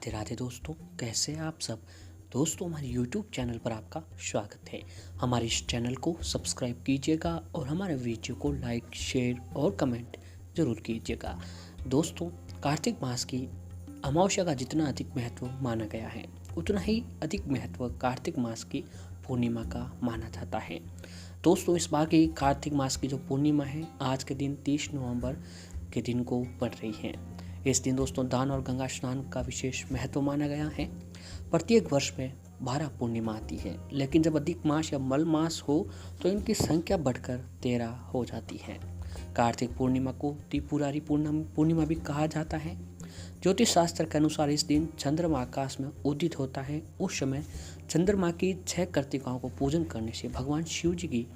राधे राधे दोस्तों, कैसे हैं आप सब। दोस्तों, हमारे YouTube चैनल पर आपका स्वागत है। हमारे इस चैनल को सब्सक्राइब कीजिएगा और हमारे वीडियो को लाइक, शेयर और कमेंट जरूर कीजिएगा। दोस्तों, कार्तिक मास की अमावस्या का जितना अधिक महत्व माना गया है, उतना ही अधिक महत्व कार्तिक मास की पूर्णिमा का माना जाता है। दोस्तों, इस बार की कार्तिक मास की जो पूर्णिमा है, आज के दिन 30 नवंबर के दिन को पड़ रही है। इस दिन दोस्तों दान और गंगा स्नान का विशेष महत्व माना गया है। प्रत्येक वर्ष में 12 पूर्णिमा आती है, लेकिन जब अधिक मास या मल मास हो तो इनकी संख्या बढ़कर 13 हो जाती है। कार्तिक पूर्णिमा को त्रिपुरारी पूर्णिमा भी कहा जाता है। ज्योतिष शास्त्र के अनुसार इस दिन चंद्रमा आकाश में उदित होता है। उस समय चंद्रमा की 6 कर्तिकाओं को पूजन करने से भगवान शिव जी की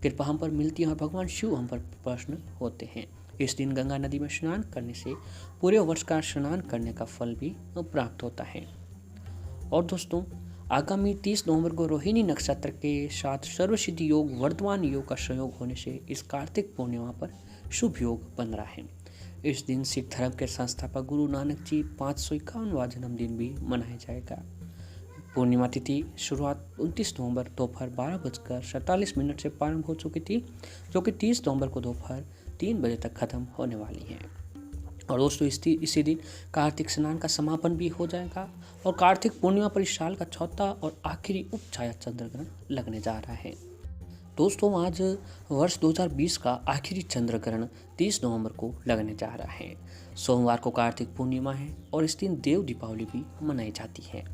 कृपा हम पर मिलती है और भगवान शिव हम पर प्रसन्न होते हैं। इस दिन गंगा नदी में स्नान करने से पूरे वर्ष का स्नान करने का फल भी प्राप्त होता है। और दोस्तों, आगामी 30 नवंबर को रोहिणी नक्षत्र के साथ सर्वसिद्धि योग वर्धमान योग का संयोग होने से इस कार्तिक पूर्णिमा पर शुभ योग बन रहा है। इस दिन सिख धर्म के संस्थापक गुरु नानक जी 551वां जन्मदिन भी मनाया जाएगा। पूर्णिमा तिथि शुरुआत 29 नवंबर दोपहर 12:47 से प्रारंभ हो चुकी थी, जो कि 30 नवंबर को दोपहर 3 बजे तक खत्म होने वाली है। और दोस्तों, इसी दिन कार्तिक स्नान का समापन भी हो जाएगा और कार्तिक पूर्णिमा पर इस साल का चौथा और आखिरी उपछाया चंद्र ग्रहण लगने जा रहा है। दोस्तों, आज वर्ष 2020 का आखिरी चंद्र ग्रहण 30 नवंबर को लगने जा रहा है। सोमवार को कार्तिक पूर्णिमा है और इस दिन देव दीपावली भी मनाई जाती है।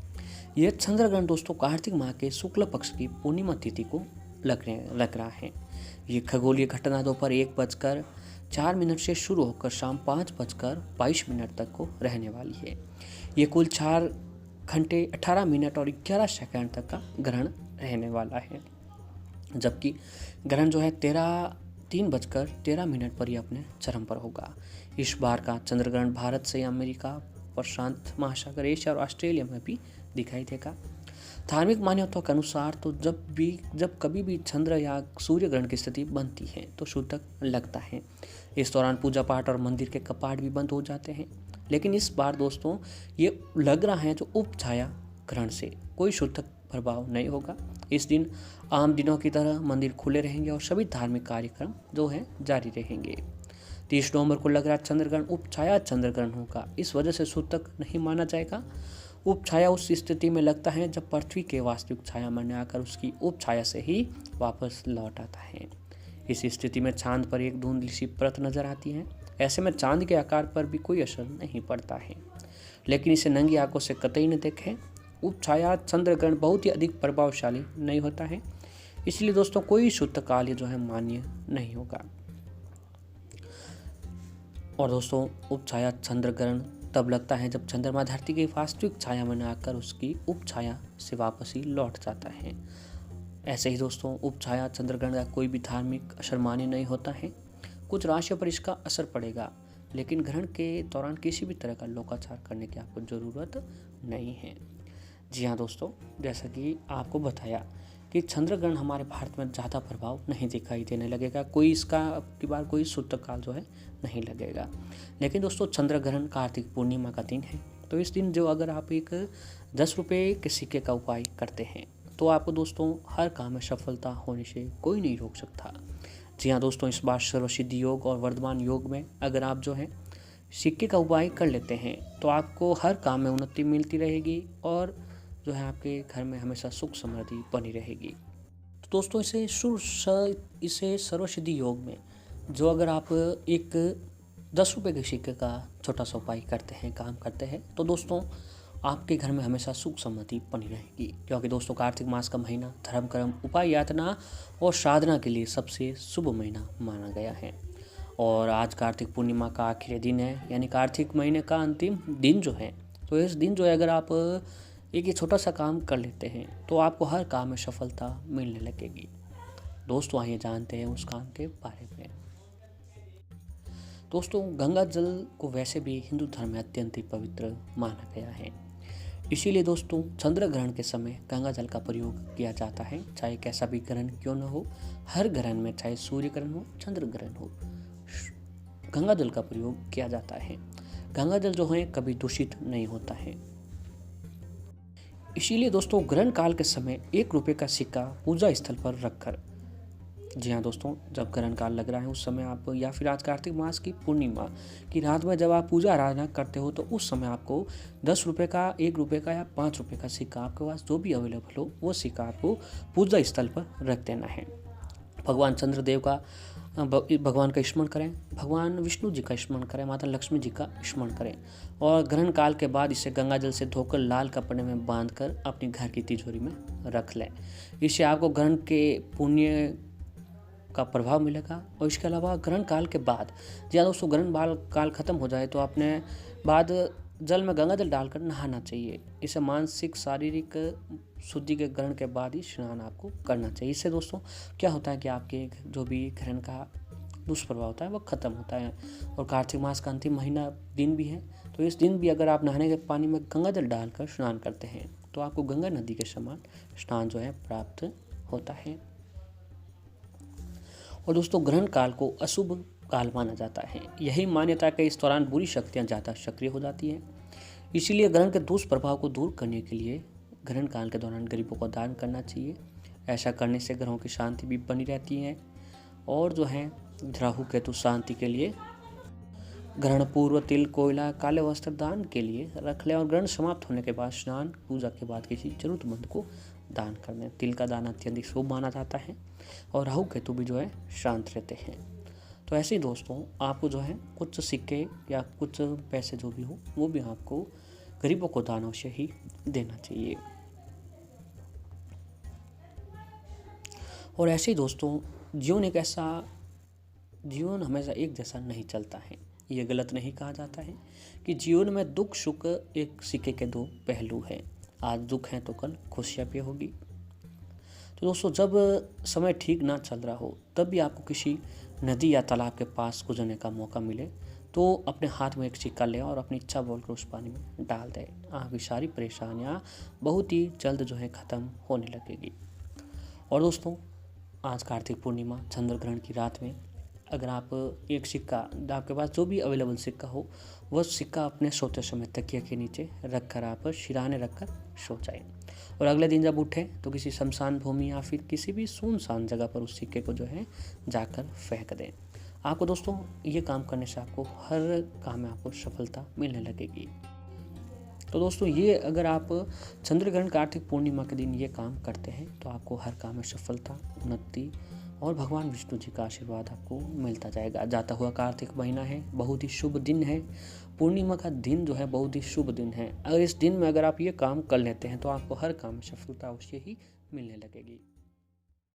यह चंद्र ग्रहण दोस्तों कार्तिक माह के शुक्ल पक्ष की पूर्णिमा तिथि को लग रहा है। ये खगोलीय घटना दोपहर 1:04 से शुरू होकर शाम 5:22 तक को रहने वाली है। ये कुल 4 घंटे 18 मिनट और 11 सेकंड तक का ग्रहण रहने वाला है, जबकि ग्रहण जो है 3:13 पर ही अपने चरम पर होगा। इस बार का चंद्र ग्रहण भारत से अमेरिका, प्रशांत महासागर, एशिया और ऑस्ट्रेलिया में भी दिखाई देगा। धार्मिक मान्यताओं के अनुसार तो जब कभी भी चंद्र या सूर्य ग्रहण की स्थिति बनती है तो सूतक लगता है। इस दौरान पूजा पाठ और मंदिर के कपाट भी बंद हो जाते हैं। लेकिन इस बार दोस्तों ये लग रहा है जो उपछाया ग्रहण से कोई सूतक प्रभाव नहीं होगा। इस दिन आम दिनों की तरह मंदिर खुले रहेंगे और सभी धार्मिक कार्यक्रम जो है जारी रहेंगे। 30 नवंबर को लग रहा चंद्र ग्रहण उपछाया चंद्र ग्रहण होगा, इस वजह से सूतक नहीं माना जाएगा। उपछाया उस स्थिति में लगता है जब पृथ्वी के वास्तविक छाया में आकर उसकी उपछाया से ही वापस लौट आता है। इस स्थिति में चांद पर एक धुंधली सी परत नजर आती है। ऐसे में चांद के आकार पर भी कोई असर नहीं पड़ता है, लेकिन इसे नंगी आंखों से कतई न देखें। उपछाया चंद्र ग्रहण बहुत ही अधिक प्रभावशाली नहीं होता है, इसलिए दोस्तों कोई सूतकाल जो है मान्य नहीं होगा। और दोस्तों, उपछाया चंद्र ग्रहण तब लगता है जब चंद्रमा धरती की वास्तविक छाया में आकर उसकी उपछाया से वापस ही लौट जाता है। ऐसे ही दोस्तों, उपछाया चंद्र ग्रहण का कोई भी धार्मिक असर मान्य नहीं होता है। कुछ राशियों पर इसका असर पड़ेगा, लेकिन ग्रहण के दौरान किसी भी तरह का लोकाचार करने की आपको ज़रूरत नहीं है। जी हाँ दोस्तों, जैसा कि आपको बताया कि चंद्र ग्रहण हमारे भारत में ज़्यादा प्रभाव नहीं दिखाई देने लगेगा। कोई इसका अब की बार कोई सूतकाल जो है नहीं लगेगा। लेकिन दोस्तों, चंद्र ग्रहण कार्तिक पूर्णिमा का दिन है, तो इस दिन जो अगर आप एक 10 रुपये के सिक्के का उपाय करते हैं तो आपको दोस्तों हर काम में सफलता होने से कोई नहीं रोक सकता। जी हाँ दोस्तों, इस बार सर्वसिद्धि योग और वर्धमान योग में अगर आप जो है सिक्के का उपाय कर लेते हैं तो आपको हर काम में उन्नति मिलती रहेगी और जो है आपके घर में हमेशा सुख समृद्धि बनी रहेगी। तो दोस्तों, इसे सर्वसिद्धि योग में जो अगर आप एक 10 रुपये के सिक्के का छोटा सा उपाय करते हैं, काम करते हैं, तो दोस्तों आपके घर में हमेशा सुख समृद्धि बनी रहेगी। क्योंकि दोस्तों कार्तिक मास का महीना धर्म कर्म उपाय यातना और साधना के लिए सबसे शुभ महीना माना गया है। और आज कार्तिक पूर्णिमा का आखिरी दिन है, यानी कार्तिक महीने का अंतिम दिन जो है। तो इस दिन जो है अगर आप एक ये छोटा सा काम कर लेते हैं तो आपको हर काम में सफलता मिलने लगेगी। दोस्तों, आइए जानते हैं उस काम के बारे में। दोस्तों, गंगा जल को वैसे भी हिंदू धर्म में अत्यंत ही पवित्र माना गया है। इसीलिए दोस्तों चंद्र ग्रहण के समय गंगा जल का प्रयोग किया जाता है। चाहे कैसा भी ग्रहण क्यों न हो, हर ग्रहण में चाहे सूर्य ग्रहण हो, चंद्र ग्रहण हो, गंगा जल का प्रयोग किया जाता है। गंगा जल जो है कभी दूषित नहीं होता है। इसीलिए दोस्तों ग्रहण काल के समय 1 रुपये का सिक्का पूजा स्थल पर रखकर, जी हाँ दोस्तों, जब ग्रहण काल लग रहा है उस समय आप, या फिर आज कार्तिक मास की पूर्णिमा की रात में जब आप पूजा आराधना करते हो, तो उस समय आपको 10 रुपये का, 1 रुपये का या 5 रुपये का सिक्का, आपके पास जो भी अवेलेबल हो वो सिक्का आपको पूजा स्थल पर रख देना है। भगवान चंद्रदेव का भगवान का स्मरण करें, भगवान विष्णु जी का स्मरण करें, माता लक्ष्मी जी का स्मरण करें, और ग्रहण काल के बाद इसे गंगा जल से धोकर लाल कपड़े में बांधकर अपने घर की तिजोरी में रख लें। इससे आपको ग्रहण के पुण्य का प्रभाव मिलेगा। और इसके अलावा ग्रहण काल के बाद, या दोस्तों ग्रहण काल खत्म हो जाए तो आपने बाद जल में गंगा जल डालकर नहाना चाहिए। इसे मानसिक शारीरिक शुद्धि के ग्रहण के बाद ही स्नान आपको करना चाहिए। इससे दोस्तों क्या होता है कि आपके जो भी ग्रहण का दुष्प्रभाव होता है वो खत्म होता है। और कार्तिक मास का अंतिम महीना दिन भी है, तो इस दिन भी अगर आप नहाने के पानी में गंगा जल डालकर स्नान करते हैं तो आपको गंगा नदी के समान स्नान जो है प्राप्त होता है। और दोस्तों ग्रहण काल को अशुभ काल माना जाता है। यही मान्यता है कि इस दौरान बुरी शक्तियां ज़्यादा सक्रिय हो जाती हैं। इसीलिए ग्रहण के दुष्प्रभाव को दूर करने के लिए ग्रहण काल के दौरान गरीबों को दान करना चाहिए। ऐसा करने से ग्रहों की शांति भी बनी रहती है। और जो है राहु केतु शांति के लिए ग्रहण पूर्व तिल, कोयला, काले वस्त्र दान के लिए रख लें। और ग्रहण समाप्त होने के बाद स्नान पूजा के बाद किसी जरूरतमंद को दान कर दें। तिल का दान अत्यंत शुभ माना जाता है और राहु केतु भी जो है शांत रहते हैं। तो ऐसे ही दोस्तों आपको जो है कुछ सिक्के या कुछ पैसे जो भी हो वो भी आपको गरीबों को दान अवश्य ही देना चाहिए। और ऐसे ही दोस्तों जीवन हमेशा एक जैसा नहीं चलता है। ये गलत नहीं कहा जाता है कि जीवन में दुख सुख एक सिक्के के दो पहलू हैं। आज दुख है तो कल खुशियाँ भी होगी। तो दोस्तों जब समय ठीक ना चल रहा हो तब भी आपको किसी नदी या तालाब के पास गुजरने का मौका मिले तो अपने हाथ में एक सिक्का लें और अपनी इच्छा बोलकर उस पानी में डाल दें। आपकी सारी परेशानियाँ बहुत ही जल्द जो है ख़त्म होने लगेगी। और दोस्तों आज कार्तिक पूर्णिमा चंद्र ग्रहण की रात में अगर आप एक सिक्का, आपके पास जो भी अवेलेबल सिक्का हो वह सिक्का अपने सोते समय तकिए के नीचे रखकर आप सिरहाने रखकर सो जाएं। और अगले दिन जब उठें तो किसी शमशान भूमि या फिर किसी भी सुनसान जगह पर उस सिक्के को जो है जाकर फेंक दें। आपको दोस्तों ये काम करने से आपको हर काम में आपको सफलता मिलने लगेगी। तो दोस्तों ये अगर आप चंद्र ग्रहण कार्तिक पूर्णिमा के दिन ये काम करते हैं तो आपको हर काम में सफलता, उन्नति और भगवान विष्णु जी का आशीर्वाद आपको मिलता जाएगा। जाता हुआ कार्तिक महीना है, बहुत ही शुभ दिन है। पूर्णिमा का दिन जो है बहुत ही शुभ दिन है। अगर इस दिन में अगर आप ये काम कर लेते हैं तो आपको हर काम में सफलता अवश्य ही मिलने लगेगी।